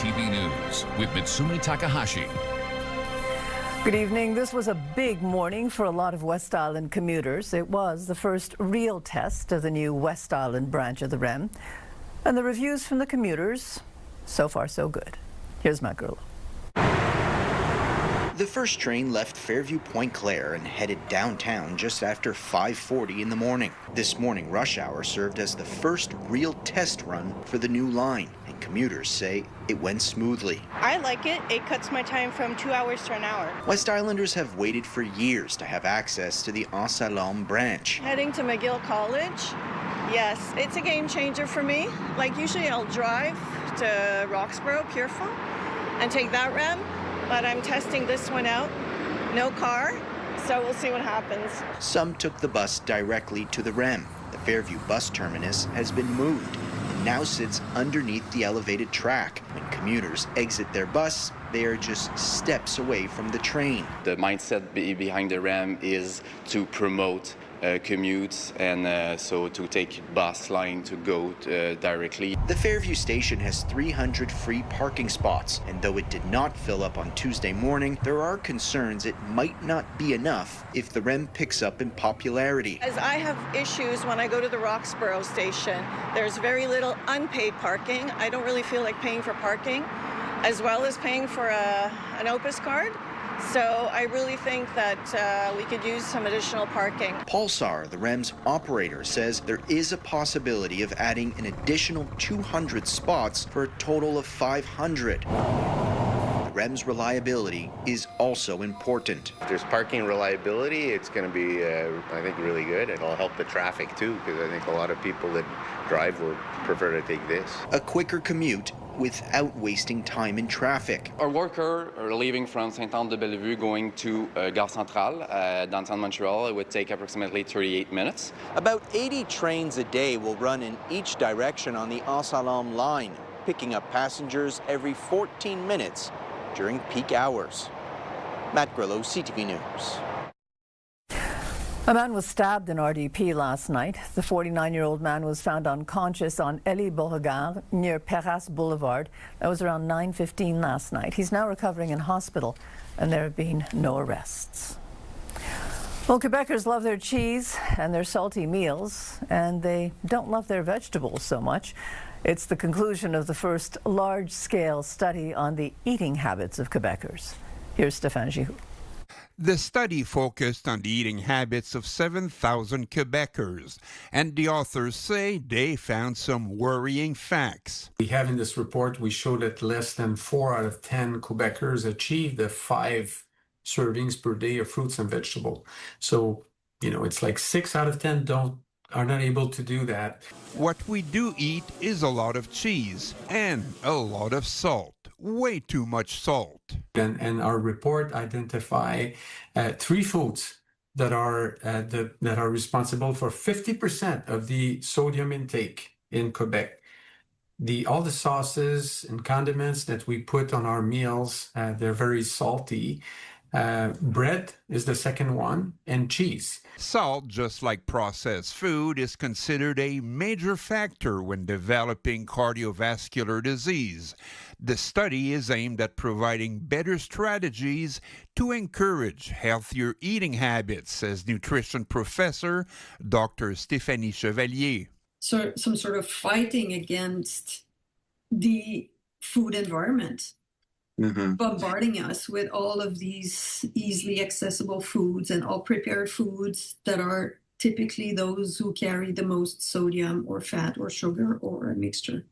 CTV News with Mitsumi Takahashi. Good evening. This was a big morning for a lot of West Island commuters. It was the first real test of the new West Island branch of the REM. And the reviews from the commuters, so far so good. Here's Matt Gurlow. The first train left Fairview Point Claire and headed downtown just after 5:40 in the morning. This morning rush hour served as the first real test run for the new line, and commuters say it went smoothly. I like it. It cuts my time from 2 hours to an hour. West Islanders have waited for years to have access to the Island REM branch. Heading to McGill College, yes, it's a game changer for me. Like usually I'll drive to Roxborough, Purefond, and take that REM. But I'm testing this one out. No car, so we'll see what happens. Some took the bus directly to the REM. The Fairview bus terminus has been moved and now sits underneath the elevated track. When commuters exit their bus, they are just steps away from the train. The mindset behind the REM is to promote commutes and so to take bus line to go directly. The Fairview station has 300 free parking spots, and though it did not fill up on Tuesday morning, there are concerns it might not be enough if the REM picks up in popularity. As I have issues when I go to the Roxborough station, there's very little unpaid parking. I don't really feel like paying for parking, as well as paying for an Opus card. So I really think that we could use some additional parking. Paul Sarr, the REM's operator, says there is a possibility of adding an additional 200 spots for a total of 500. The REM's reliability is also important. If there's parking reliability, it's going to be, I think, really good. It'll help the traffic too, because I think a lot of people that drive will prefer to take this. A quicker commute without wasting time in traffic. Our workers are leaving from Saint-Anne-de-Bellevue going to Gare Centrale, downtown Montreal. It would take approximately 38 minutes. About 80 trains a day will run in each direction on the Island REM line, picking up passengers every 14 minutes during peak hours. Matt Grillo, CTV News. A man was stabbed in RDP last night. The 49-year-old man was found unconscious on Elie Beauregard near Perras Boulevard. That was around 9:15 last night. He's now recovering in hospital, and there have been no arrests. Well, Quebecers love their cheese and their salty meals, and they don't love their vegetables so much. It's the conclusion of the first large-scale study on the eating habits of Quebecers. Here's Stéphane Giroux. The study focused on the eating habits of 7,000 Quebecers, and the authors say they found some worrying facts. We have in this report, we show that less than 4 out of 10 Quebecers achieve the 5 servings per day of fruits and vegetables. So, it's like 6 out of 10 are not able to do that. What we do eat is a lot of cheese and a lot of salt. Way too much salt. And our report identify 3 foods that are responsible for 50% of the sodium intake in Quebec. All the sauces and condiments that we put on our meals, they're very salty. Bread is the second one, and cheese. Salt, just like processed food, is considered a major factor when developing cardiovascular disease. The study is aimed at providing better strategies to encourage healthier eating habits, says nutrition professor Dr. Stéphanie Chevalier. So some sort of fighting against the food environment. Bombarding us with all of these easily accessible foods and all prepared foods that are typically those who carry the most sodium or fat or sugar or a mixture.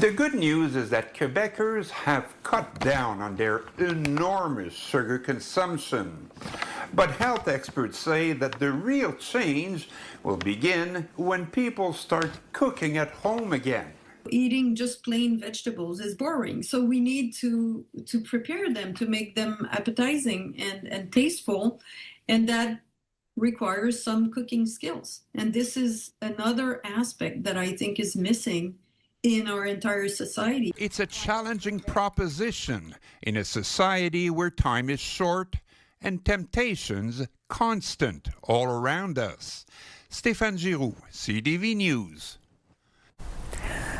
The good news is that Quebecers have cut down on their enormous sugar consumption. But health experts say that the real change will begin when people start cooking at home again. Eating just plain vegetables is boring, so we need to prepare them, to make them appetizing and tasteful, and that requires some cooking skills. And this is another aspect that I think is missing in our entire society. It's a challenging proposition in a society where time is short and temptations constant all around us. Stéphane Giroux, CTV News.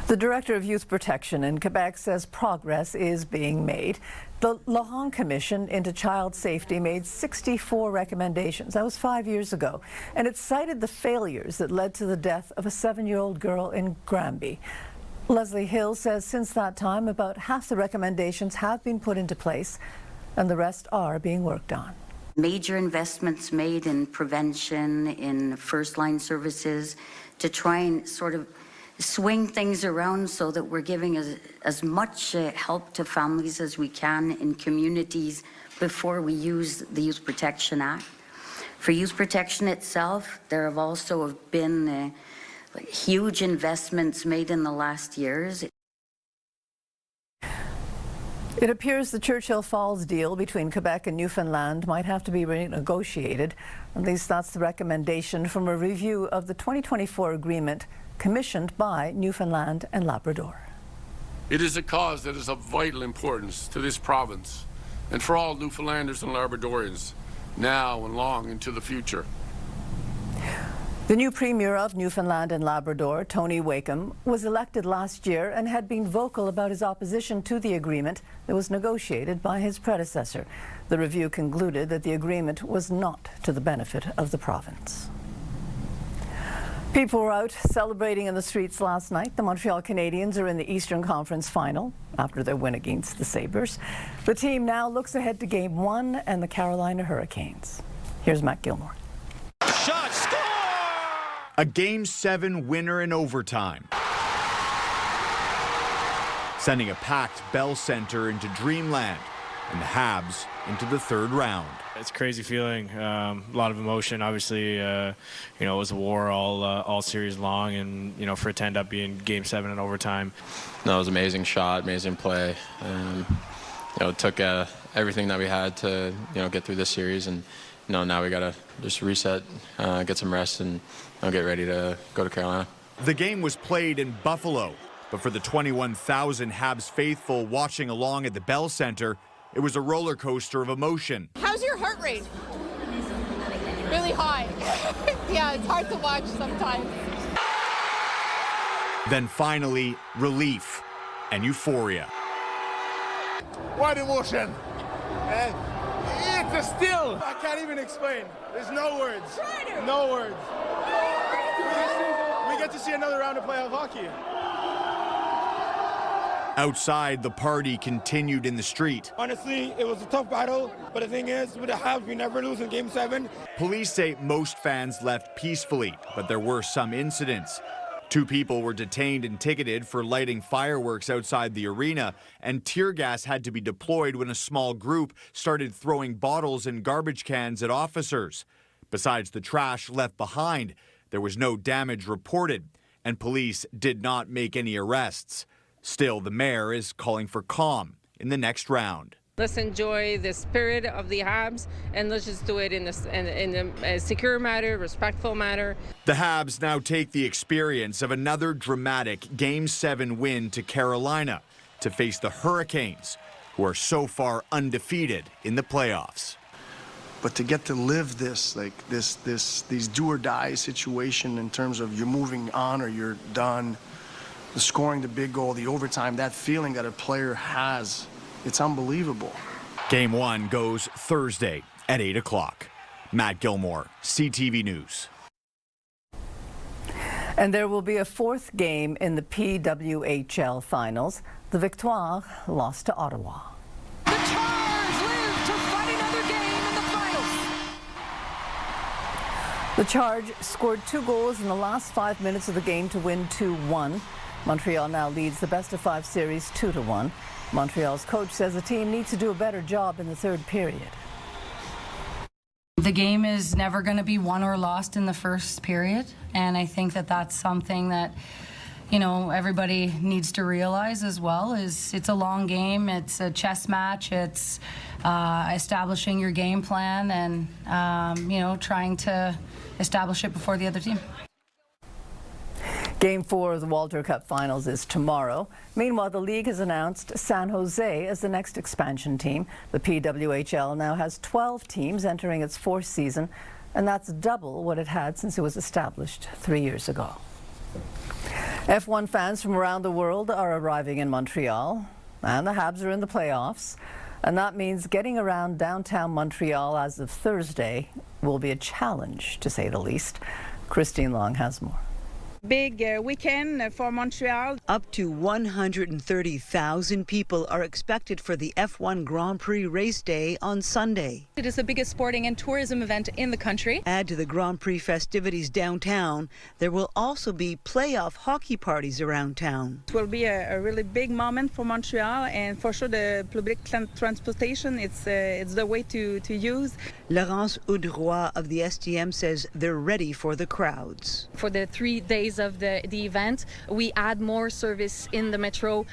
The Director of Youth Protection in Quebec says progress is being made. The Laurent Commission into Child Safety made 64 recommendations. That was 5 years ago. And it cited the failures that led to the death of a 7-year-old girl in Granby. Leslie Hill says since that time, about half the recommendations have been put into place, and the rest are being worked on. Major investments made in prevention, in first-line services, to try and sort of swing things around so that we're giving as much help to families as we can in communities before we use the Youth Protection Act. For youth protection itself, there have also been huge investments made in the last years. It appears the Churchill Falls deal between Quebec and Newfoundland might have to be renegotiated. At least that's the recommendation from a review of the 2024 agreement commissioned by Newfoundland and Labrador. It is a cause that is of vital importance to this province and for all Newfoundlanders and Labradorians now and long into the future. The new Premier of Newfoundland and Labrador, Tony Wakeham, was elected last year and had been vocal about his opposition to the agreement that was negotiated by his predecessor. The review concluded that the agreement was not to the benefit of the province. People were out celebrating in the streets last night. The Montreal Canadiens are in the Eastern Conference Final after their win against the Sabres. The team now looks ahead to Game 1 and the Carolina Hurricanes. Here's Matt Gilmore. Shot, score! A Game 7 winner in overtime, sending a packed Bell Center into dreamland and the Habs into the third round. It's a crazy feeling, a lot of emotion. Obviously, it was a war all series long, and for it to end up being Game 7 in overtime. No, it was an amazing shot, amazing play. It took everything that we had to get through this series, and now we gotta just reset, get some rest, and get ready to go to Carolina. The game was played in Buffalo, but for the 21,000 Habs faithful watching along at the Bell Center, it was a roller coaster of emotion. How's your heart rate? Really high. Yeah, it's hard to watch sometimes. Then finally, relief and euphoria. What emotion! It's a still. I can't even explain. There's no words. No words. We get to see another round of playoff hockey. Outside, the party continued in the street. Honestly, it was a tough battle, but the thing is, with the Habs, we never lose in Game 7. Police say most fans left peacefully, but there were some incidents. 2 people were detained and ticketed for lighting fireworks outside the arena, and tear gas had to be deployed when a small group started throwing bottles and garbage cans at officers. Besides the trash left behind, there was no damage reported, and police did not make any arrests. Still, the mayor is calling for calm in the next round. Let's enjoy the spirit of the Habs, and let's just do it in a secure manner, respectful manner. The Habs now take the experience of another dramatic Game 7 win to Carolina to face the Hurricanes, who are so far undefeated in the playoffs. But to get to live this these do or die situation in terms of you're moving on or you're done, the scoring the big goal, the overtime, that feeling that a player has, it's unbelievable. Game 1 goes Thursday at 8 o'clock. Matt Gilmore, CTV News. And there will be a 4th game in the PWHL finals. The Victoire lost to Ottawa. The Charge live to fight another game in the finals. The Charge scored 2 goals in the last 5 minutes of the game to win 2-1. Montreal now leads the best-of-5 series 2-1. Montreal's coach says the team needs to do a better job in the 3rd period. The game is never going to be won or lost in the first period, and I think that that's something that everybody needs to realize as well. Is it's a long game, it's a chess match, it's establishing your game plan and trying to establish it before the other team. Game 4 of the Walter Cup Finals is tomorrow. Meanwhile, the league has announced San Jose as the next expansion team. The PWHL now has 12 teams entering its 4th season, and that's double what it had since it was established 3 years ago. F1 fans from around the world are arriving in Montreal, and the Habs are in the playoffs. And that means getting around downtown Montreal as of Thursday will be a challenge, to say the least. Christine Long has more. Big weekend for Montreal. Up to 130,000 people are expected for the F1 Grand Prix race day on Sunday. It is the biggest sporting and tourism event in the country. Add to the Grand Prix festivities downtown, there will also be playoff hockey parties around town. It will be a really big moment for Montreal, and for sure the public transportation, it's the way to use. Laurence Audroy of the STM says they're ready for the crowds. For the 3 days of the event, we add more service in the metro,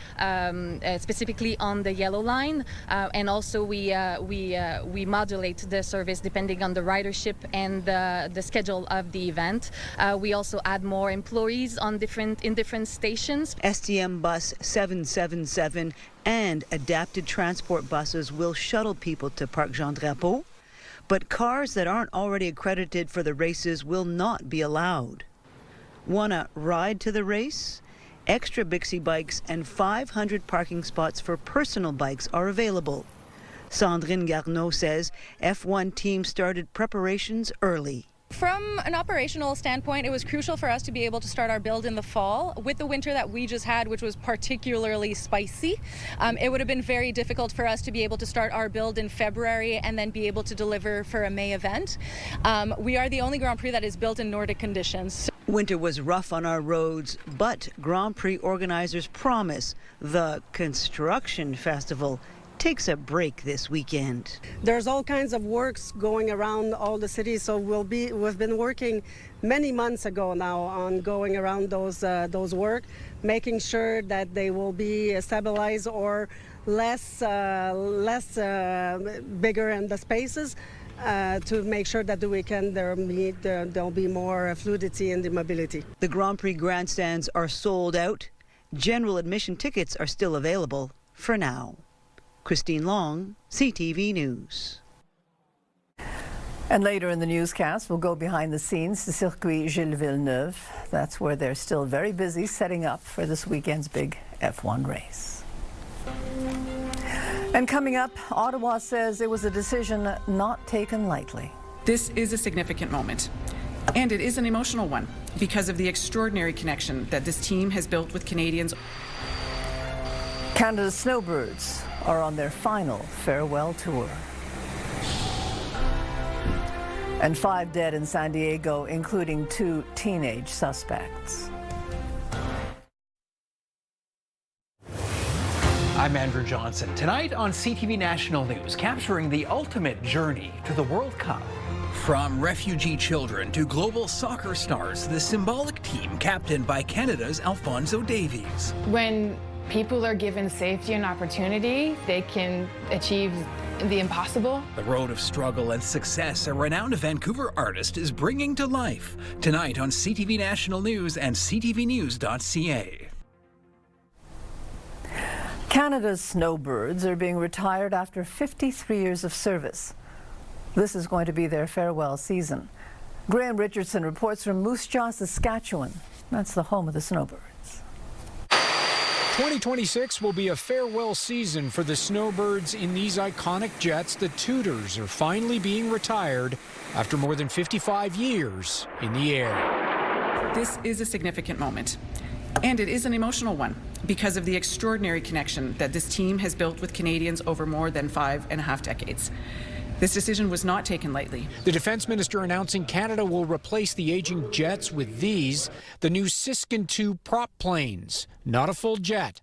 specifically on the yellow line, and also we modulate the service depending on the ridership and the schedule of the event. We also add more employees on in different stations. STM bus 777 and adapted transport buses will shuttle people to Parc Jean Drapeau, but cars that aren't already accredited for the races will not be allowed. Want to ride to the race? Extra Bixi bikes and 500 parking spots for personal bikes are available. Sandrine Garneau says F1 team started preparations early. From an operational standpoint, it was crucial for us to be able to start our build in the fall. With the winter that we just had, which was particularly spicy, it would have been very difficult for us to be able to start our build in February and then be able to deliver for a May event. We are the only Grand Prix that is built in Nordic conditions. Winter was rough on our roads, but Grand Prix organizers promise the construction festival takes a break this weekend. There's all kinds of works going around all the cities, so we've been working many months ago now on going around those work, making sure that they will be stabilized or less bigger in the spaces. To make sure that the weekend there'll be more fluidity in the mobility. The Grand Prix grandstands are sold out. General admission tickets are still available for now. Christine Long, CTV News. And later in the newscast, we'll go behind the scenes to Circuit Gilles Villeneuve. That's where they're still very busy setting up for this weekend's big F1 race. And coming up, Ottawa says it was a decision not taken lightly. This is a significant moment, and it is an emotional one because of the extraordinary connection that this team has built with Canadians. Canada's Snowbirds are on their final farewell tour. And 5 dead in San Diego, including 2 teenage suspects. I'm Andrew Johnson. Tonight on CTV National News, capturing the ultimate journey to the World Cup. From refugee children to global soccer stars, the symbolic team captained by Canada's Alphonso Davies. When people are given safety and opportunity, they can achieve the impossible. The road of struggle and success a renowned Vancouver artist is bringing to life. Tonight on CTV National News and ctvnews.ca. Canada's Snowbirds are being retired after 53 years of service. This is going to be their farewell season. Graham Richardson reports from Moose Jaw, Saskatchewan. That's the home of the Snowbirds. 2026 will be a farewell season for the Snowbirds in these iconic jets. The Tudors are finally being retired after more than 55 years in the air. This is a significant moment, and it is an emotional one because of the extraordinary connection that this team has built with Canadians over more than 5.5 decades. This decision was not taken lightly. The Defence Minister announcing Canada will replace the aging jets with these, the new Siskin 2 prop planes, not a full jet.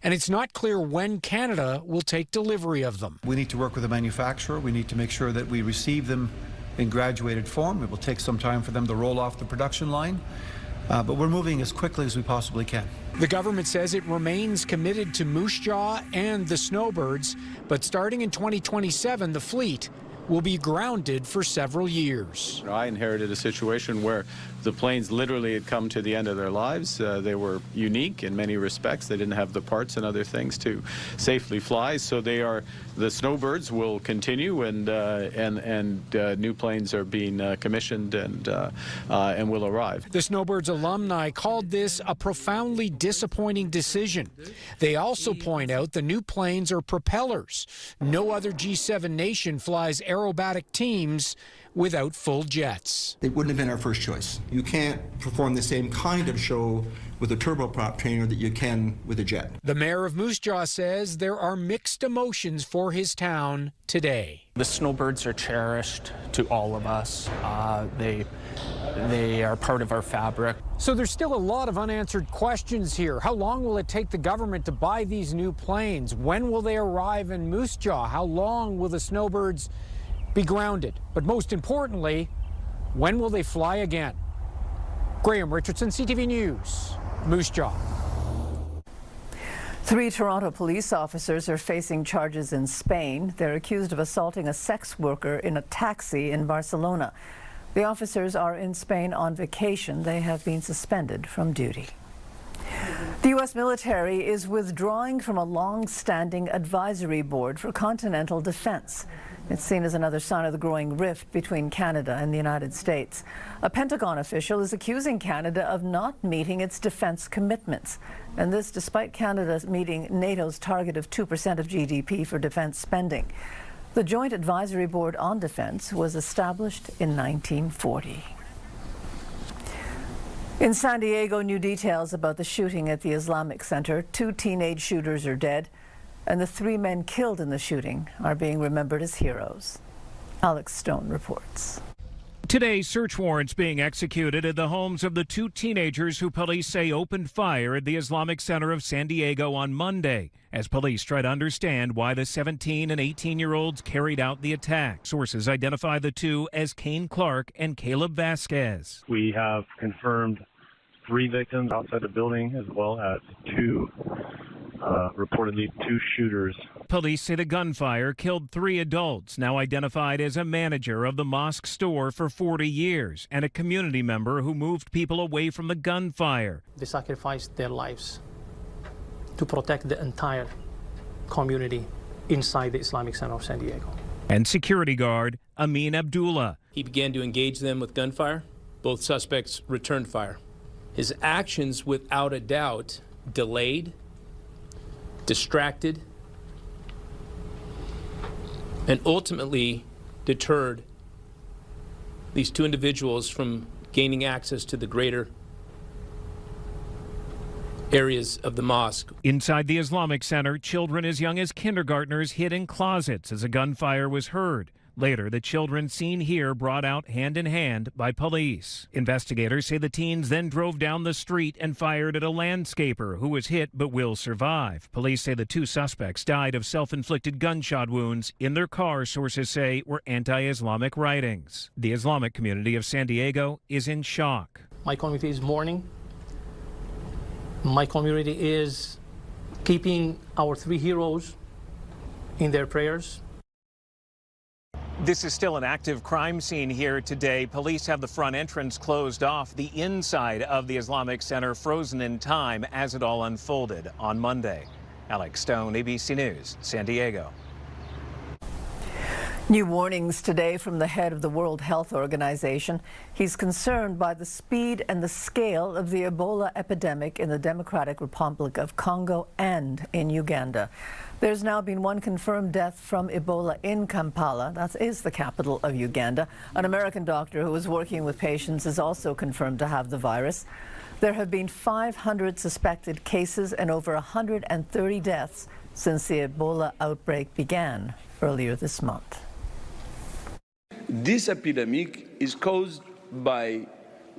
And it's not clear when Canada will take delivery of them. We need to work with the manufacturer. We need to make sure that we receive them in graduated form. It will take some time for them to roll off the production line. But we're moving as quickly as we possibly can. The government says it remains committed to Moose Jaw and the Snowbirds, but starting in 2027, the fleet will be grounded for several years. I inherited a situation where the planes literally had come to the end of their lives. They were unique in many respects. They didn't have the parts and other things to safely fly. So the Snowbirds will continue, and new planes are being commissioned and will arrive. The Snowbirds alumni called this a profoundly disappointing decision. They also point out the new planes are propellers. No other G7 nation flies aerobatic teams without full jets. It wouldn't have been our first choice. You can't perform the same kind of show with a turboprop trainer that you can with a jet. The mayor of Moose Jaw says there are mixed emotions for his town today. The Snowbirds are cherished to all of us. They are part of our fabric. So there's still a lot of unanswered questions here. How long will it take the government to buy these new planes? When will they arrive in Moose Jaw? How long will the Snowbirds be grounded? But most importantly, when will they fly again? Graham Richardson, CTV News, Moose Jaw. 3 Toronto police officers are facing charges in Spain. They're accused of assaulting a sex worker in a taxi in Barcelona. The officers are in Spain on vacation. They have been suspended from duty. The U.S. military is withdrawing from a long-standing advisory board for continental defense. It's seen as another sign of the growing rift between Canada and the United States. A Pentagon official is accusing Canada of not meeting its defense commitments. And this despite Canada meeting NATO's target of 2% of GDP for defense spending. The Joint Advisory Board on Defense was established in 1940. In San Diego, new details about the shooting at the Islamic Center. 2 teenage shooters are dead, and the 3 men killed in the shooting are being remembered as heroes. Alex Stone reports. Today, search warrants being executed at the homes of the 2 teenagers who police say opened fire at the Islamic Center of San Diego on Monday, as police try to understand why the 17 and 18-year-olds carried out the attack. Sources identify the 2 as Kane Clark and Caleb Vasquez. We have confirmed 3 victims outside the building, as well as 2 reportedly 2 shooters. Police say the gunfire killed 3 adults, now identified as a manager of the mosque store for 40 years and a community member who moved people away from the gunfire. They sacrificed their lives to protect the entire community inside the Islamic Center of San Diego. And security guard Amin Abdullah. He began to engage them with gunfire. Both suspects returned fire. His actions, without a doubt, delayed, distracted, and ultimately deterred these 2 individuals from gaining access to the greater areas of the mosque. Inside the Islamic Center, children as young as kindergartners hid in closets as a gunfire was heard. Later, the children seen here brought out hand in hand by police. Investigators say the teens then drove down the street and fired at a landscaper who was hit but will survive. Police say the 2 suspects died of self-inflicted gunshot wounds. In their car, sources say, were anti-Islamic writings. The Islamic community of San Diego is in shock. My community is mourning. My community is keeping our 3 heroes in their prayers. This is still an active crime scene here today. Police have the front entrance closed off, the inside of the Islamic Center frozen in time as it all unfolded on Monday. Alex Stone, ABC News, San Diego. New warnings today from the head of the World Health Organization. He's concerned by the speed and the scale of the Ebola epidemic in the Democratic Republic of Congo and in Uganda. There's now been 1 confirmed death from Ebola in Kampala. That is the capital of Uganda. An American doctor who was working with patients is also confirmed to have the virus. There have been 500 suspected cases and over 130 deaths since the Ebola outbreak began earlier this month. This epidemic is caused by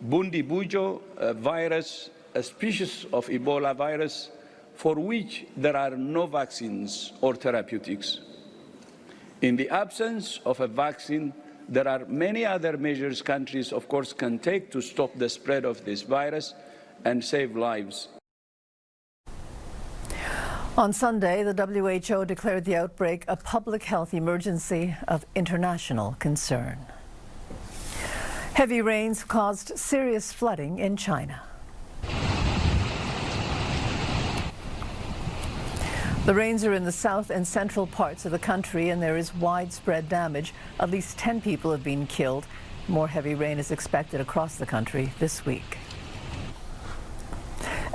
Bundibujo virus, a species of Ebola virus for which there are no vaccines or therapeutics. In the absence of a vaccine, there are many other measures countries, of course, can take to stop the spread of this virus and save lives. On Sunday, the WHO declared the outbreak a public health emergency of international concern. Heavy rains caused serious flooding in China. The rains are in the south and central parts of the country, and there is widespread damage. At least 10 people have been killed. More heavy rain is expected across the country this week.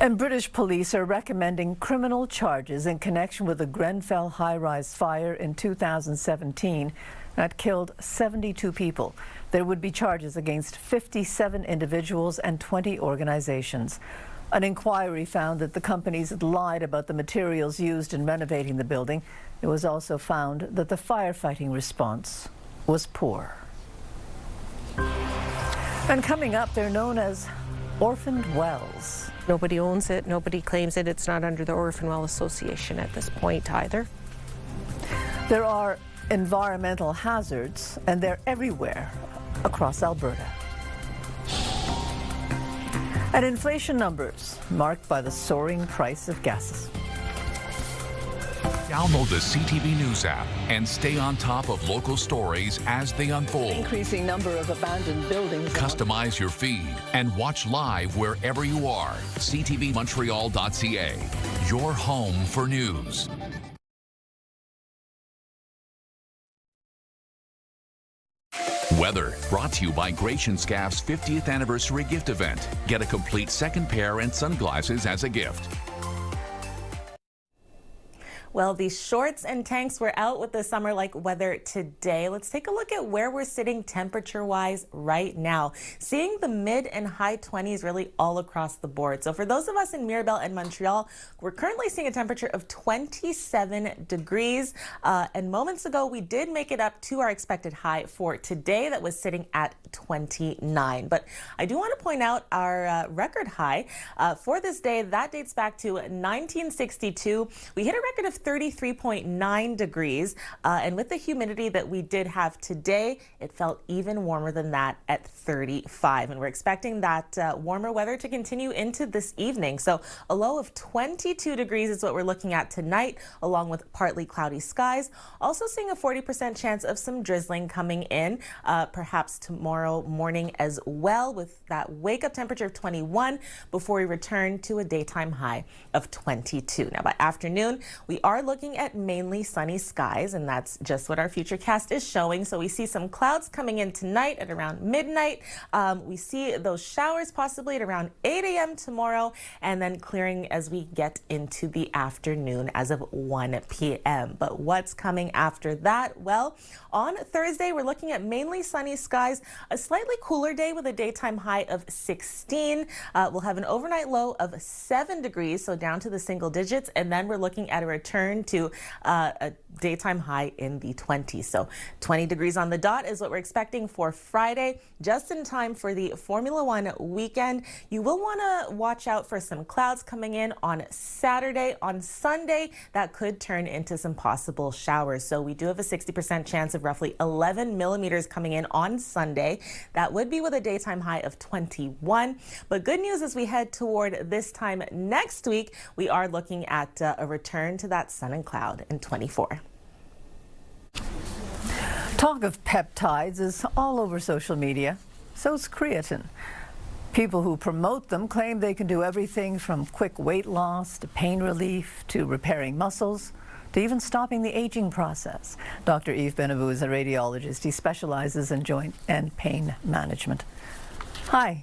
And British police are recommending criminal charges in connection with the Grenfell high-rise fire in 2017 that killed 72 people. There would be charges against 57 individuals and 20 organizations. An inquiry found that the companies had lied about the materials used in renovating the building. It was also found that the firefighting response was poor. And coming up, they're known as orphaned wells. Nobody owns it, nobody claims it. It's not under the Orphan Well Association at this point either. There are environmental hazards, and they're everywhere across Alberta. And inflation numbers marked by the soaring price of gases. Download the CTV News app and stay on top of local stories as they unfold. Increasing number of abandoned buildings. Customize your feed and watch live wherever you are. CTVMontreal.ca, your home for news. Weather, brought to you by Gratian Scaff's 50th anniversary gift event. Get a complete second pair and sunglasses as a gift. Well, these shorts and tanks were out with the summer-like weather today. Let's take a look at where we're sitting temperature-wise right now. Seeing the mid and high 20s really all across the board. So for those of us in Mirabel and Montreal, we're currently seeing a temperature of 27 degrees. And moments ago, we did make it up to our expected high for today that was sitting at 29. But I do want to point out our record high for this day. That dates back to 1962. We hit a record of 33.9 degrees, and with the humidity that we did have today, it felt even warmer than that at 35. And we're expecting that warmer weather to continue into this evening. So a low of 22 degrees is what we're looking at tonight, along with partly cloudy skies. Also seeing a 40% chance of some drizzling coming in, perhaps tomorrow morning as well, with that wake-up temperature of 21 before we return to a daytime high of 22. Now by afternoon, we are looking at mainly sunny skies, and that's just what our futurecast is showing. So we see some clouds coming in tonight at around midnight. We see those showers possibly at around 8 a.m. tomorrow, and then clearing as we get into the afternoon as of 1 p.m. But what's coming after that? Well, on Thursday, we're looking at mainly sunny skies, a slightly cooler day with a daytime high of 16. We'll have an overnight low of 7 degrees, so down to the single digits, and then we're looking at a return to a daytime high in the 20s. So 20 degrees on the dot is what we're expecting for Friday, just in time for the Formula One weekend. You will want to watch out for some clouds coming in on Saturday. On Sunday, that could turn into some possible showers. So we do have a 60% chance of roughly 11 millimeters coming in on Sunday. That would be with a daytime high of 21. But good news as we head toward this time next week, we are looking at a return to that sun and cloud in 24. Talk of peptides is all over social media. So is creatine. People who promote them claim they can do everything from quick weight loss to pain relief to repairing muscles to even stopping the aging process. Dr. Yves Benabou is a radiologist. He specializes in joint and pain management. Hi.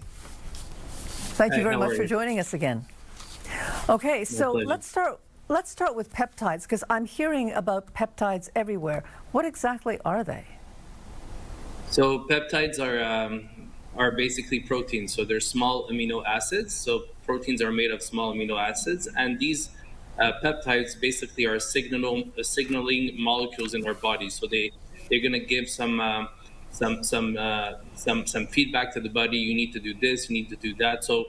Thank you very much for joining us again. Okay, so let's start with peptides, because I'm hearing about peptides everywhere. What exactly are they? So peptides are basically proteins. So they're small amino acids. So proteins are made of small amino acids, and these peptides basically are signaling molecules in our body. So they're going to give some feedback to the body. You need to do this. You need to do that. So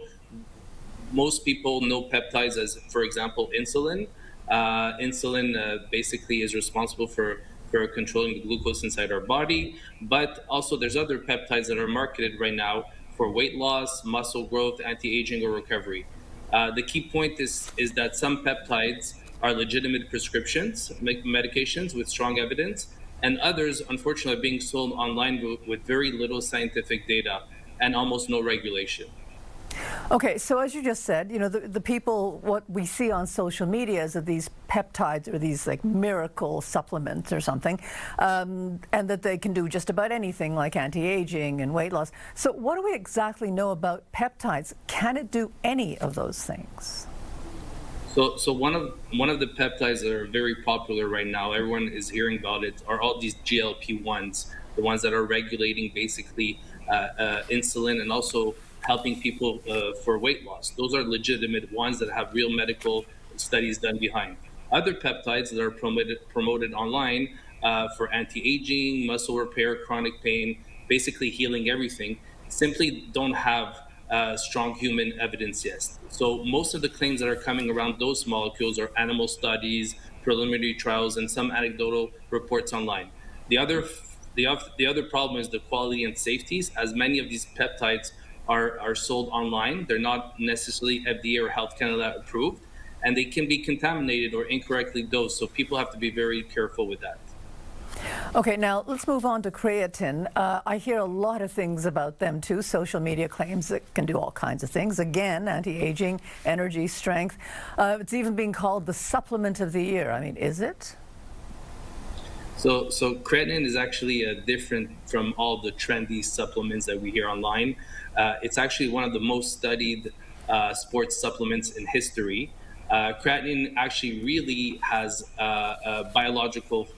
most people know peptides as, for example, insulin. Insulin basically is responsible for controlling the glucose inside our body. But also there's other peptides that are marketed right now for weight loss, muscle growth, anti-aging, or recovery. The key point is that some peptides are legitimate prescriptions, medications with strong evidence, and others, unfortunately, are being sold online with very little scientific data and almost no regulation. Okay, so as you just said, you know, the people, what we see on social media is that these peptides are these like miracle supplements or something, and that they can do just about anything like anti-aging and weight loss. So what do we exactly know about peptides? Can it do any of those things? So one of the peptides that are very popular right now, everyone is hearing about it, are all these GLP-1s, the ones that are regulating basically insulin and also helping people for weight loss. Those are legitimate ones that have real medical studies done behind. Other peptides that are promoted online for anti-aging, muscle repair, chronic pain, basically healing everything, simply don't have strong human evidence yet. So most of the claims that are coming around those molecules are animal studies, preliminary trials, and some anecdotal reports online. The other problem is the quality and safeties, as many of these peptides are sold online. They're not necessarily FDA or Health Canada approved, and they can be contaminated or incorrectly dosed. So people have to be very careful with that. Okay, now let's move on to creatine. I hear a lot of things about them too. Social media claims it can do all kinds of things. Again, anti-aging, energy, strength. It's even being called the supplement of the year. I mean, is it? So creatine is actually different from all the trendy supplements that we hear online. It's actually one of the most studied sports supplements in history. Creatine actually really has biological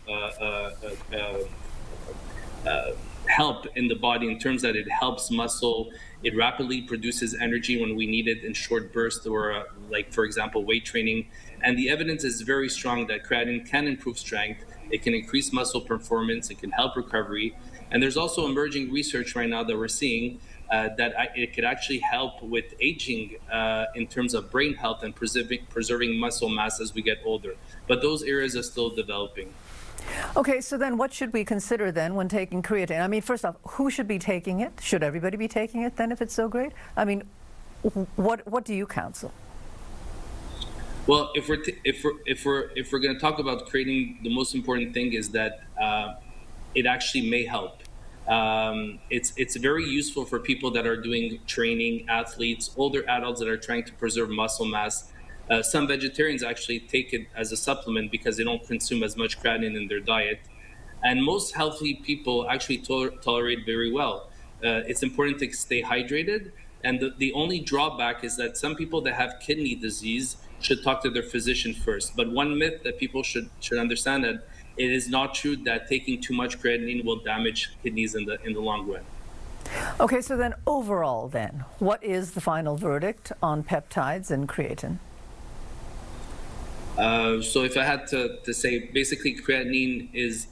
help in the body in terms that it helps muscle. It rapidly produces energy when we need it in short bursts or like, for example, weight training. And the evidence is very strong that creatine can improve strength. It can increase muscle performance. It can help recovery. And there's also emerging research right now that we're seeing that it could actually help with aging in terms of brain health and preserving muscle mass as we get older. But those areas are still developing. Okay, so then what should we consider then when taking creatine? I mean, first off, who should be taking it? Should everybody be taking it then if it's so great? I mean, what do you counsel? Well, if we're going to talk about creatine, the most important thing is that it actually may help. It's very useful for people that are doing training, athletes, older adults that are trying to preserve muscle mass. Some vegetarians actually take it as a supplement because they don't consume as much creatine in their diet. And most healthy people actually tolerate very well. It's important to stay hydrated. And the only drawback is that some people that have kidney disease should talk to their physician first. But one myth that people should understand that it is not true that taking too much creatine will damage kidneys in the long run. Okay, so then overall then, what is the final verdict on peptides and creatine? So if I had to say, basically creatine is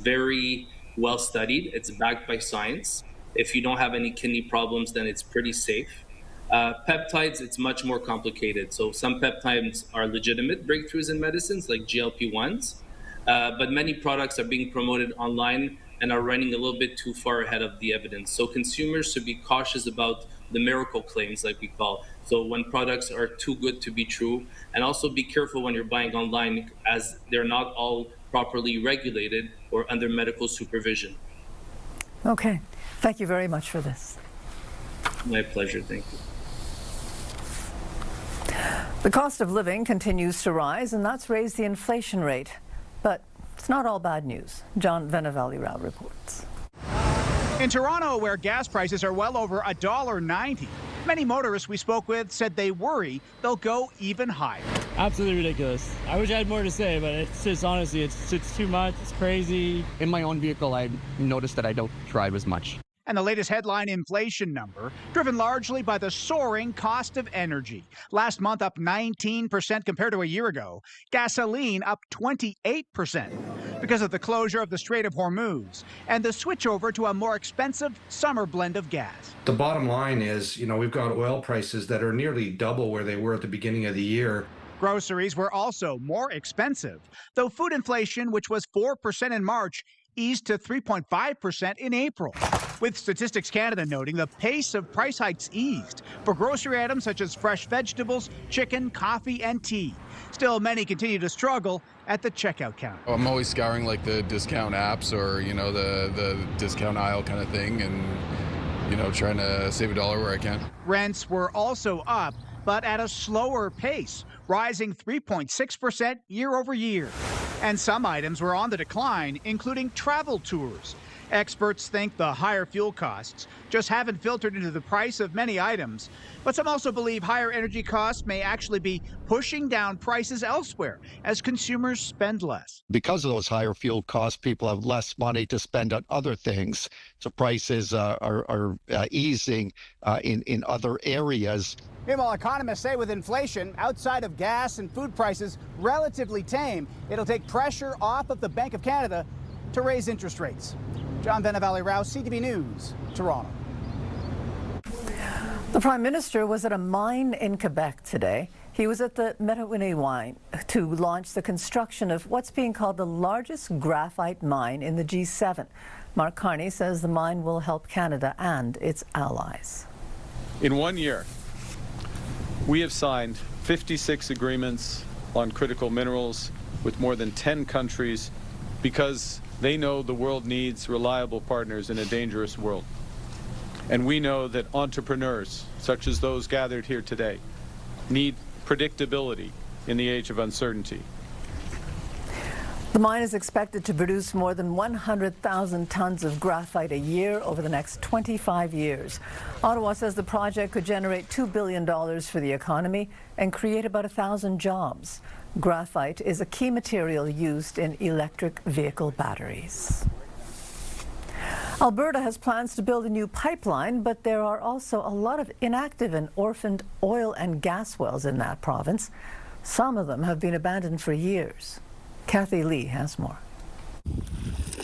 very well studied. It's backed by science. If you don't have any kidney problems, then it's pretty safe. Peptides, it's much more complicated. So some peptides are legitimate breakthroughs in medicines like GLP-1s, but many products are being promoted online and are running a little bit too far ahead of the evidence. So consumers should be cautious about the miracle claims, like we call. So when products are too good to be true, and also be careful when you're buying online, as they're not all properly regulated or under medical supervision. Okay, thank you very much for this. My pleasure, thank you. The cost of living continues to rise, and that's raised the inflation rate. But it's not all bad news. John Venevali-Rao reports. In Toronto, where gas prices are well over $1.90, many motorists we spoke with said they worry they'll go even higher. Absolutely ridiculous. I wish I had more to say, but it's just honestly, it's too much. It's crazy. In my own vehicle, I noticed that I don't drive as much. And the latest headline inflation number, driven largely by the soaring cost of energy. Last month up 19% compared to a year ago. Gasoline up 28% because of the closure of the Strait of Hormuz and the switch over to a more expensive summer blend of gas. The bottom line is, we've got oil prices that are nearly double where they were at the beginning of the year. Groceries were also more expensive, though food inflation, which was 4% in March, eased to 3.5% in April. with Statistics Canada noting the pace of price hikes eased for grocery items such as fresh vegetables, chicken, coffee, and tea. Still, many continue to struggle at the checkout counter. I'm always scouring like the discount apps or, the discount aisle kind of thing and, trying to save $1 where I can. Rents were also up, but at a slower pace, rising 3.6% year over year. And some items were on the decline, including travel tours. Experts think the higher fuel costs just haven't filtered into the price of many items, but some also believe higher energy costs may actually be pushing down prices elsewhere as consumers spend less. Because of those higher fuel costs, people have less money to spend on other things. So prices are easing in other areas. Meanwhile, economists say with inflation outside of gas and food prices relatively tame, it'll take pressure off of the Bank of Canada to raise interest rates. John Benavalley-Rouse, CTV News, Toronto. The Prime Minister was at a mine in Quebec today. He was at the Michelin to launch the construction of what's being called the largest graphite mine in the G7. Mark Carney says the mine will help Canada and its allies. In 1 year, we have signed 56 agreements on critical minerals with more than 10 countries because they know the world needs reliable partners in a dangerous world. And we know that entrepreneurs, such as those gathered here today, need predictability in the age of uncertainty. The mine is expected to produce more than 100,000 tons of graphite a year over the next 25 years. Ottawa says the project could generate $2 billion for the economy and create about 1,000 jobs. Graphite is a key material used in electric vehicle batteries. Alberta has plans to build a new pipeline, but there are also a lot of inactive and orphaned oil and gas wells in that province. Some of them have been abandoned for years. Kathy Lee has more.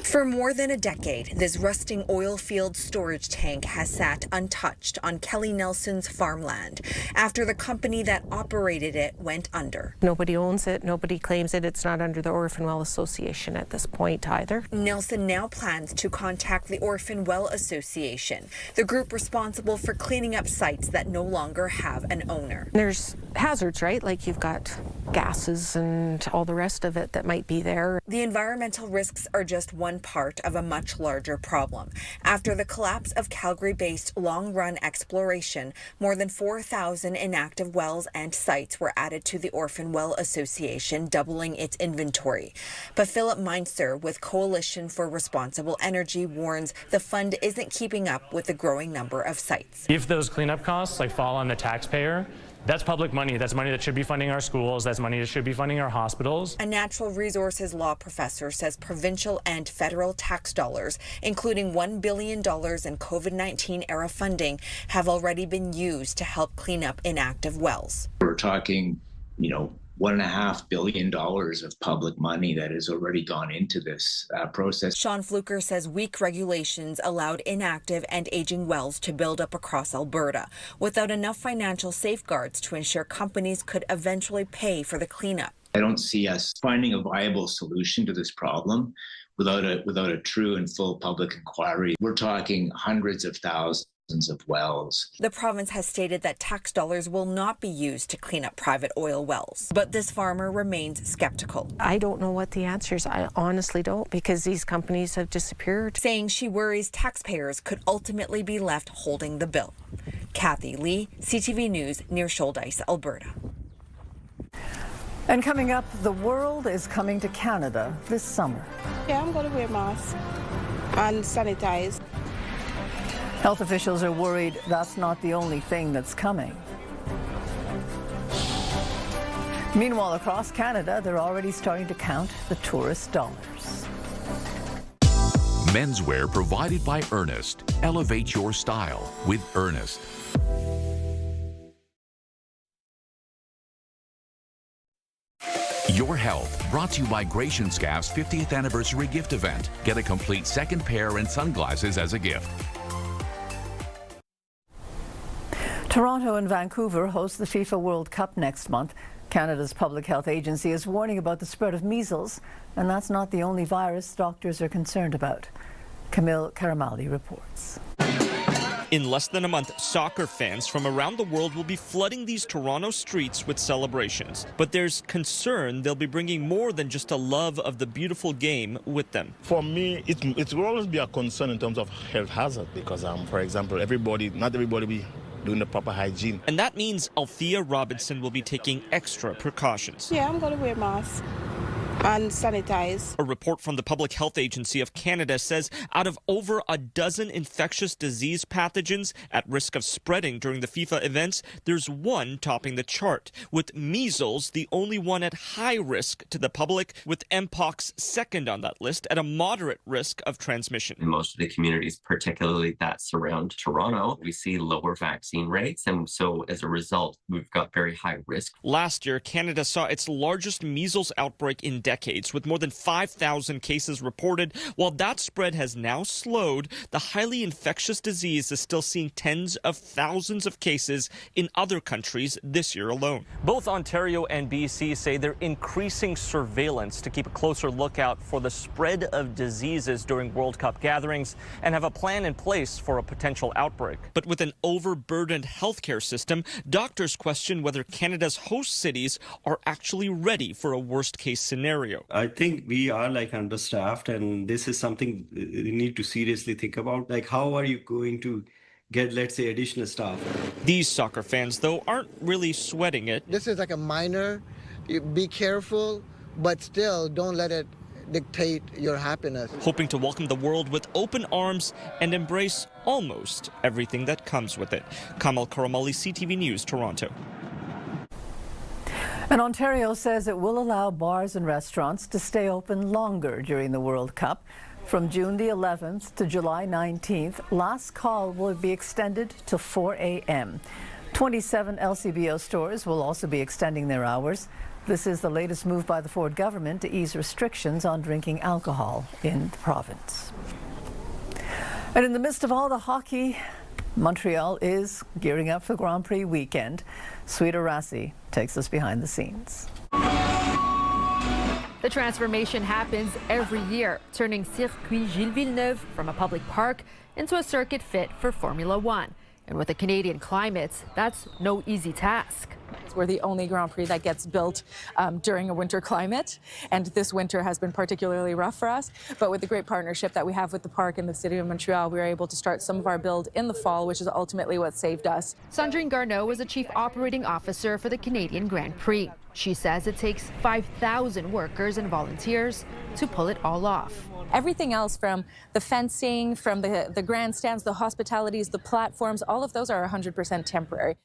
For more than a decade, this rusting oil field storage tank has sat untouched on Kelly Nelson's farmland after the company that operated it went under. Nobody owns it, nobody claims it. It's not under the Orphan Well Association at this point either. Nelson now plans to contact the Orphan Well Association, the group responsible for cleaning up sites that no longer have an owner. There's hazards, right? Like you've got gases and all the rest of it that might be there. The environmental risks are just one part of a much larger problem. After the collapse of Calgary-based long-run exploration, more than 4,000 inactive wells and sites were added to the Orphan Well Association, doubling its inventory. But Philip Meinzer with Coalition for Responsible Energy warns the fund isn't keeping up with the growing number of sites. If those cleanup costs fall on the taxpayer, that's public money. That's money that should be funding our schools. That's money that should be funding our hospitals. A natural resources law professor says provincial and federal tax dollars, including $1 billion in COVID-19 era funding, have already been used to help clean up inactive wells. We're talking, $1.5 billion of public money that has already gone into this process. Sean Fluker says weak regulations allowed inactive and aging wells to build up across Alberta without enough financial safeguards to ensure companies could eventually pay for the cleanup. I don't see us finding a viable solution to this problem without a true and full public inquiry. We're talking hundreds of thousands of wells. The province has stated that tax dollars will not be used to clean up private oil wells, but this farmer remains skeptical. I don't know what the answer is. I honestly don't, because these companies have disappeared. Saying she worries taxpayers could ultimately be left holding the bill. Kathy Lee, CTV News, near Shoaldice, Alberta. And coming up, the world is coming to Canada this summer. Yeah, I'm going to wear masks and sanitize. Health officials are worried that's not the only thing that's coming. Meanwhile, across Canada, they're already starting to count the tourist dollars. Menswear provided by Ernest. Elevate your style with Ernest. Your Health, brought to you by Gratian Scaff's 50th anniversary gift event. Get a complete second pair and sunglasses as a gift. Toronto and Vancouver host the FIFA World Cup next month. Canada's Public Health Agency is warning about the spread of measles, and that's not the only virus doctors are concerned about. Camille Karamali reports. In less than a month, soccer fans from around the world will be flooding these Toronto streets with celebrations. But there's concern they'll be bringing more than just a love of the beautiful game with them. For me, it will always be a concern in terms of health hazard because, for example, not everybody be doing the proper hygiene. And that means Althea Robinson will be taking extra precautions. Yeah, I'm going to wear masks and sanitize. A report from the Public Health Agency of Canada says out of over a dozen infectious disease pathogens at risk of spreading during the FIFA events, there's one topping the chart, with measles the only one at high risk to the public, with Mpox second on that list at a moderate risk of transmission. In most of the communities, particularly that surround Toronto, we see lower vaccine rates, and so as a result, we've got very high risk. Last year, Canada saw its largest measles outbreak in decades, with more than 5,000 cases reported. While that spread has now slowed, the highly infectious disease is still seeing tens of thousands of cases in other countries this year alone. Both Ontario and BC say they're increasing surveillance to keep a closer lookout for the spread of diseases during World Cup gatherings and have a plan in place for a potential outbreak. But with an overburdened healthcare system, doctors question whether Canada's host cities are actually ready for a worst-case scenario. I think we are understaffed, and this is something you need to seriously think about. How are you going to get, let's say, additional staff? These soccer fans, though, aren't really sweating it. This is like a minor. Be careful, but still don't let it dictate your happiness. Hoping to welcome the world with open arms and embrace almost everything that comes with it. Kamal Karamali, CTV News, Toronto. And Ontario says it will allow bars and restaurants to stay open longer during the World Cup. From June the 11th to July 19th, last call will be extended to 4 a.m. 27 LCBO stores will also be extending their hours. This is the latest move by the Ford government to ease restrictions on drinking alcohol in the province. And in the midst of all the hockey, Montreal is gearing up for Grand Prix weekend. Sweeta Rassi takes us behind the scenes. The transformation happens every year, turning Circuit Gilles Villeneuve from a public park into a circuit fit for Formula One. And with the Canadian climate, that's no easy task. We're the only Grand Prix that gets built during a winter climate, and this winter has been particularly rough for us. But with the great partnership that we have with the park and the City of Montreal, we were able to start some of our build in the fall, which is ultimately what saved us. Sandrine Garneau is a Chief Operating Officer for the Canadian Grand Prix. She says it takes 5,000 workers and volunteers to pull it all off. Everything else, from the fencing, from the grandstands, the hospitalities, the platforms, all of those are 100% temporary.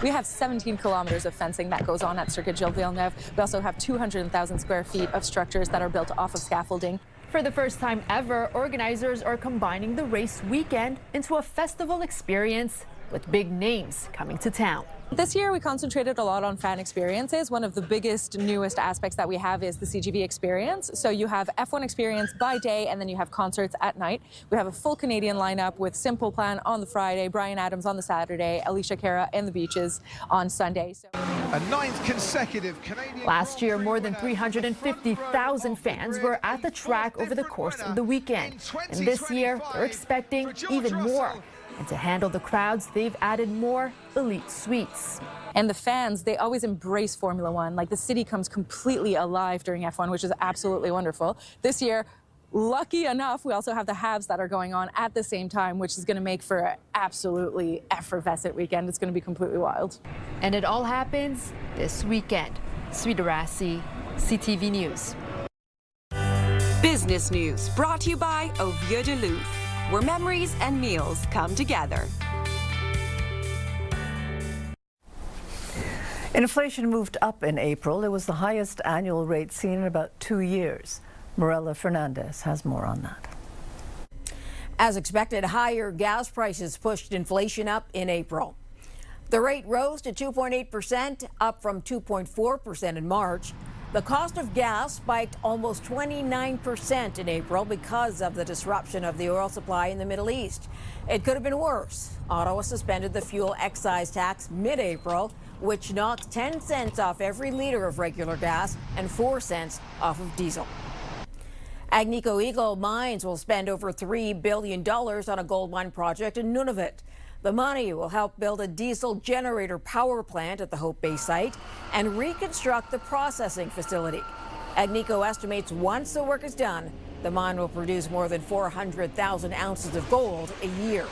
We have 17 kilometers of fencing that goes on at Circuit Gilles Villeneuve. We also have 200,000 square feet of structures that are built off of scaffolding. For the first time ever, organizers are combining the race weekend into a festival experience with big names coming to town. This year, we concentrated a lot on fan experiences. One of the biggest, newest aspects that we have is the CGV experience. So you have F1 experience by day, and then you have concerts at night. We have a full Canadian lineup with Simple Plan on the Friday, Bryan Adams on the Saturday, Alicia Cara and the Beaches on Sunday. A ninth consecutive Canadian. Last year, more than 350,000 fans were at the track over the course of the weekend. And this year, they're expecting even more. And to handle the crowds, they've added more elite suites. And the fans, they always embrace Formula One. Like, the city comes completely alive during F1, which is absolutely wonderful. This year, lucky enough, we also have the halves that are going on at the same time, which is going to make for an absolutely effervescent weekend. It's going to be completely wild. And it all happens this weekend. Sweeta Rassi, CTV News. Business News brought to you by Au Vieux de Louvre, where memories and meals come together. Inflation moved up in April. It was the highest annual rate seen in about 2 years. Morella Fernandez has more on that. As expected, higher gas prices pushed inflation up in April. The rate rose to 2.8%, up from 2.4% in March. The cost of gas spiked almost 29% in April because of the disruption of the oil supply in the Middle East. It could have been worse. Ottawa suspended the fuel excise tax mid-April, which knocked 10 cents off every liter of regular gas and 4 cents off of diesel. Agnico Eagle Mines will spend over $3 billion on a gold mine project in Nunavut. The money will help build a diesel generator power plant at the Hope Bay site and reconstruct the processing facility. Agnico estimates once the work is done, the mine will produce more than 400,000 ounces of gold a year.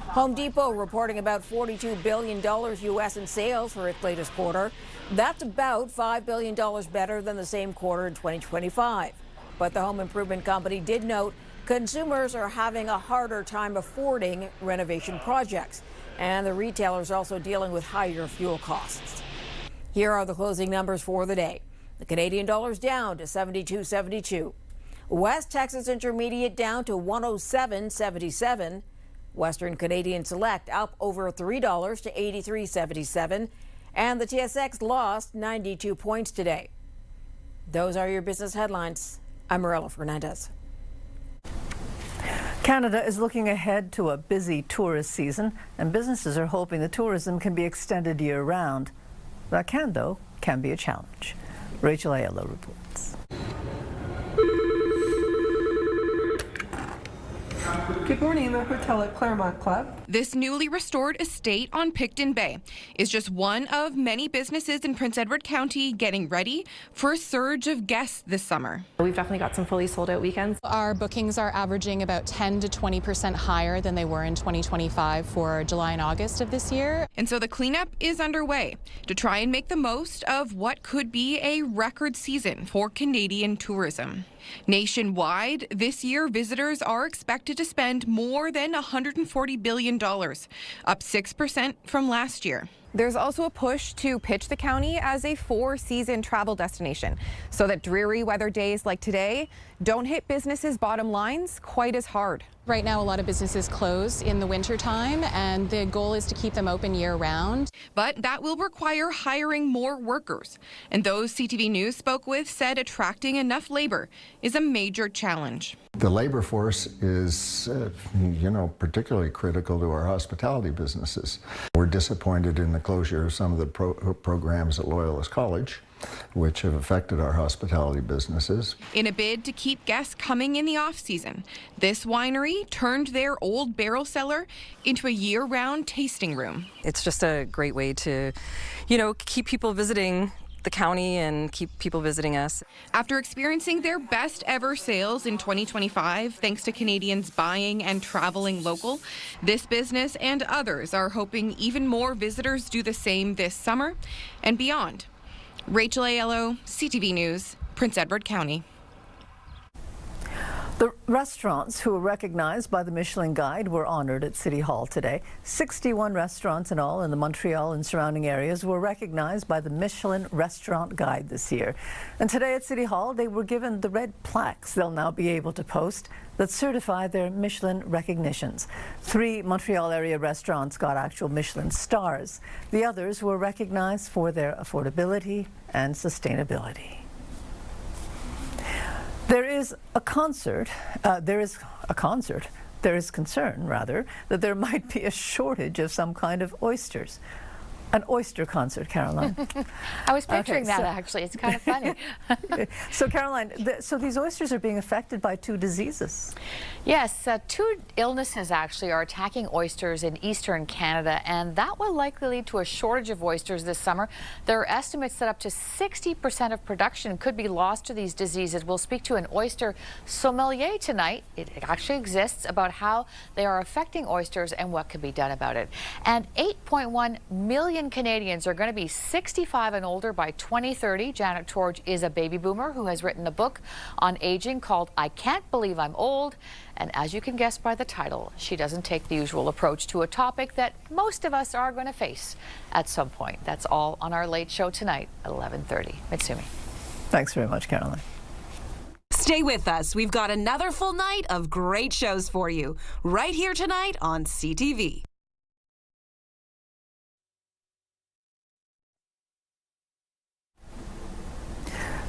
Home Depot reporting about $42 billion U.S. in sales for its latest quarter. That's about $5 billion better than the same quarter in 2025. But the home improvement company did note consumers are having a harder time affording renovation projects, and the retailers are also dealing with higher fuel costs. Here are the closing numbers for the day. The Canadian dollar's down to 72.72. West Texas Intermediate down to 107.77. Western Canadian Select up over $3 to 83.77. And the TSX lost 92 points today. Those are your business headlines. I'm Marilla Fernandez. Canada is looking ahead to a busy tourist season, and businesses are hoping the tourism can be extended year-round. That can, though, be a challenge. Rachel Ayala reports. Good morning, the hotel at Claremont Club. This newly restored estate on Picton Bay is just one of many businesses in Prince Edward County getting ready for a surge of guests this summer. We've definitely got some fully sold out weekends. Our bookings are averaging about 10 to 20% higher than they were in 2025 for July and August of this year. And so the cleanup is underway to try and make the most of what could be a record season for Canadian tourism. Nationwide, this year visitors are expected to spend more than $140 billion, up 6% from last year. There's also a push to pitch the county as a four-season travel destination so that dreary weather days like today don't hit businesses' bottom lines quite as hard. Right now, a lot of businesses close in the wintertime, and the goal is to keep them open year-round. But that will require hiring more workers. And those CTV News spoke with said attracting enough labor is a major challenge. The labor force is, particularly critical to our hospitality businesses. We're disappointed in the closure of some of the programs at Loyalist College, which have affected our hospitality businesses. In a bid to keep guests coming in the off-season, this winery turned their old barrel cellar into a year-round tasting room. It's just a great way to, keep people visiting the county and keep people visiting us. After experiencing their best ever sales in 2025, thanks to Canadians buying and traveling local, this business and others are hoping even more visitors do the same this summer and beyond. Rachel Ayala, CTV News, Prince Edward County. The restaurants who were recognized by the Michelin Guide were honored at City Hall today. 61 restaurants in all in the Montreal and surrounding areas were recognized by the Michelin Restaurant Guide this year. And today at City Hall, they were given the red plaques they'll now be able to post that certify their Michelin recognitions. 3 Montreal area restaurants got actual Michelin stars. The others were recognized for their affordability and sustainability. There is concern, rather, that there might be a shortage of some kind of oysters. An oyster concert, Caroline. I was picturing that, actually. It's kind of funny. So, Caroline, so these oysters are being affected by 2 diseases. Yes, 2 illnesses actually are attacking oysters in eastern Canada, and that will likely lead to a shortage of oysters this summer. There are estimates that up to 60% of production could be lost to these diseases. We'll speak to an oyster sommelier tonight. It actually exists, about how they are affecting oysters and what can be done about it. And 8.1 million Canadians are going to be 65 and older by 2030. Janet Torge is a baby boomer who has written a book on aging called I Can't Believe I'm Old. And as you can guess by the title, she doesn't take the usual approach to a topic that most of us are going to face at some point. That's all on our late show tonight at 11:30. Mitsumi. Thanks very much, Caroline. Stay with us. We've got another full night of great shows for you right here tonight on CTV.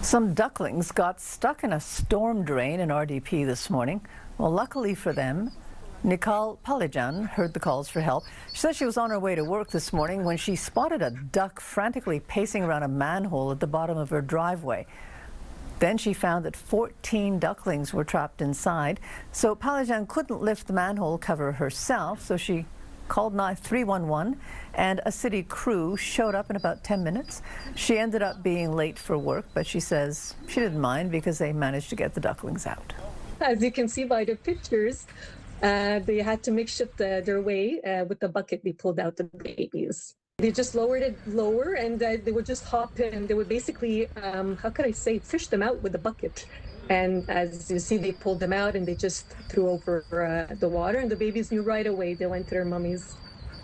Some ducklings got stuck in a storm drain in RDP this morning. Well, luckily for them, Nicole Palijan heard the calls for help. She said she was on her way to work this morning when she spotted a duck frantically pacing around a manhole at the bottom of her driveway. Then she found that 14 ducklings were trapped inside. So Palajan couldn't lift the manhole cover herself, so she called 311, and a city crew showed up in about 10 minutes. She ended up being late for work, but she says she didn't mind because they managed to get the ducklings out. As you can see by the pictures, they had to makeshift their way with the bucket. They pulled out the babies. They just lowered it lower, and they would just hop in. They would basically, how could I say, fish them out with a bucket. And as you see, they pulled them out and they just threw over the water, and the babies knew right away. They went to their mummies,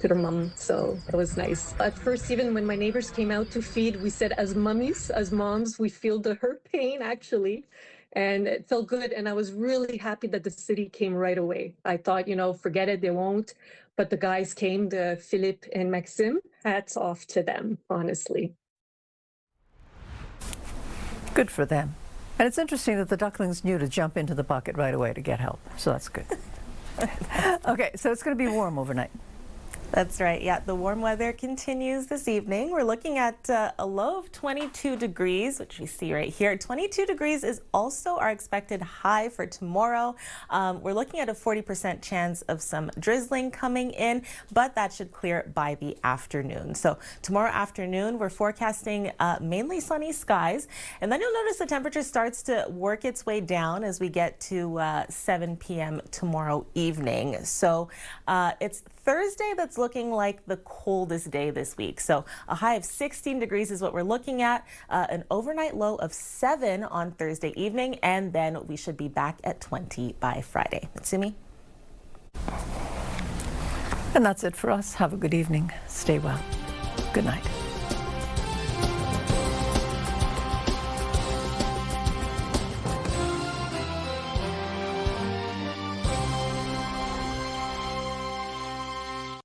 to their mom, so it was nice. At first, even when my neighbors came out to feed, we said, as mummies, as moms, we feel her pain, actually. And it felt good, and I was really happy that the city came right away. I thought, forget it, they won't. But the guys came, Philippe and Maxime. Hats off to them, honestly. Good for them. And it's interesting that the ducklings knew to jump into the bucket right away to get help. So that's good. Okay, so it's going to be warm overnight. That's right. Yeah, the warm weather continues this evening. We're looking at a low of 22 degrees, which we see right here. 22 degrees is also our expected high for tomorrow. We're looking at a 40% chance of some drizzling coming in, but that should clear by the afternoon. So tomorrow afternoon, we're forecasting mainly sunny skies. And then you'll notice the temperature starts to work its way down as we get to 7 p.m. tomorrow evening. So it's Thursday that's looking like the coldest day this week. So a high of 16 degrees is what we're looking at, an overnight low of 7 on Thursday evening, and then we should be back at 20 by Friday. Mitsumi? And that's it for us. Have a good evening. Stay well. Good night.